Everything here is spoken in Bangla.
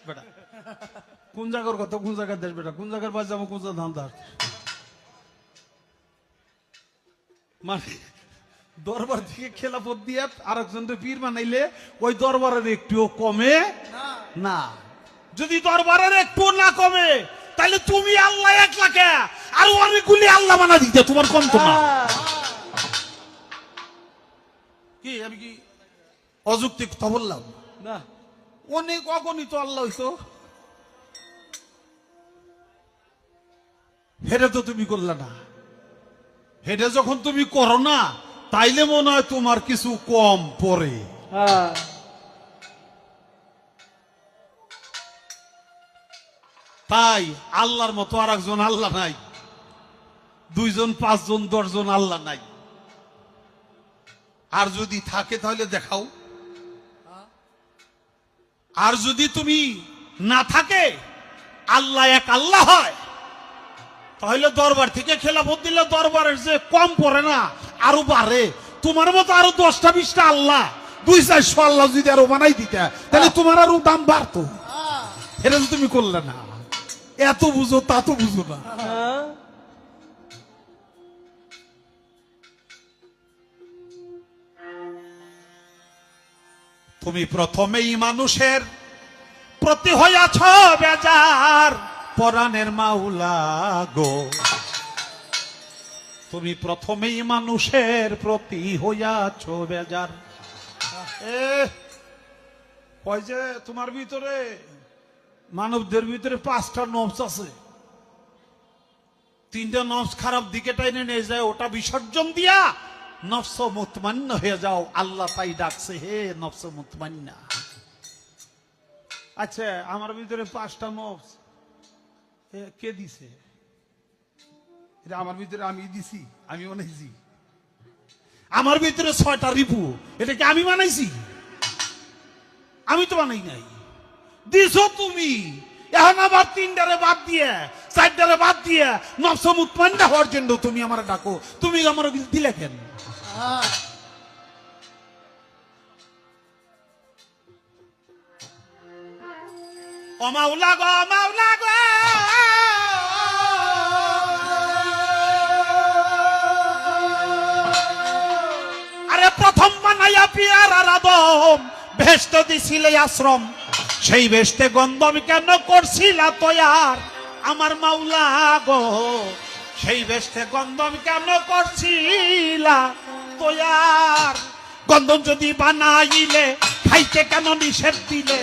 বেটা কোন জায়গার কথা কোন জায়গার দেশ বেটা কোন জায়গার বাজ যাবো কোন জায়গার ধান ধার মানে দরবার থেকে খেলাফত দিয়ে আরেকজনকে পীর বানাইলে ওই দরবারের একটুও কমে না। যদি দরবারের একটু না কমে তাহলে তুমি আল্লাহ এক লাখে আর অনেকগুলি আল্লাহ বানা দিতে তোমার কম তো না। কি আমি কি অযৌক্তিক কথা বললাম না? অনেক অগণিত আল্লাহ হইতো, হেটা তো তুমি করলে না। হেটা যখন তুমি করো না তাইলে মনে হয় তোমার কিছু কম পড়ে। তাই আল্লাহর মতো আর একজন আল্লাহ নাই, দুইজন পাঁচজন দশজন আল্লাহ নাই। আর যদি থাকে তাহলে দেখাও। আর যদি তুমি না থাকে আল্লাহ এক আল্লাহ হয় তাহলে দরবার থেকে খেলাফত দিলে দরবারের যে কম পড়ে না আরো বাড়ে। তোমার মতো আরো 10টা 20টা আল্লাহ 200-400 আল্লাহ যদি আরো বানাই দিতে তাহলে তোমার আরো দাম বাড়তো। এটা তো তুমি করলে না। এত বুঝো তা তো বুঝো না। তুমি প্রথমেই মানুষের প্রতি হইয়াছ বেজার পরাণের মাওলা গো। তুমি প্রথমেই মানুষের প্রতি হইয়াছ বেজার। কয় যে তোমার ভিতরে মানবদের ভিতরে 5টা নফস আছে, 3টা নফস খারাপ দিকে টাইনে নিয়ে যায়, ওটা বিসর্জন দিয়া নফস মুতমাইন্ন হয়ে যাও। আল্লাহ তাই ডাকছে, হে নফস মুতমাইন্না। আচ্ছা আমার ভিতরে 5টা নফস কে দিছে? এটা আমার ভিতরে আমি দিছি, আমি বানাইছি। আমার ভিতরে 6টা রিপু, এটা কি আমি বানাইছি? আমি তো বানাই নাই, দিছো তুমি। এখন আবার 3টারে বাদ দিয়ে 4টারে বাদ দিয়ে নফস মুতমাইন্না হওয়ার জন্য তুমি আমার ডাকো। তুমি আমার দিলে কেন? ও মাওলা গো মাওলা গো, আরে প্রথম বানাইয়া পিয়ার আর আদম বেহেশতে দিছিলে আশ্রম, সেই বেহেশতে গন্ধম কেন করছিলা তৈয়ার? আমার মাওলা গো সেই বেহেশতে গন্ধম কেন করছিলা তৈয়ার? গন্ধম যদি বানাইলে খাইতে কেন নিষেধ দিলে?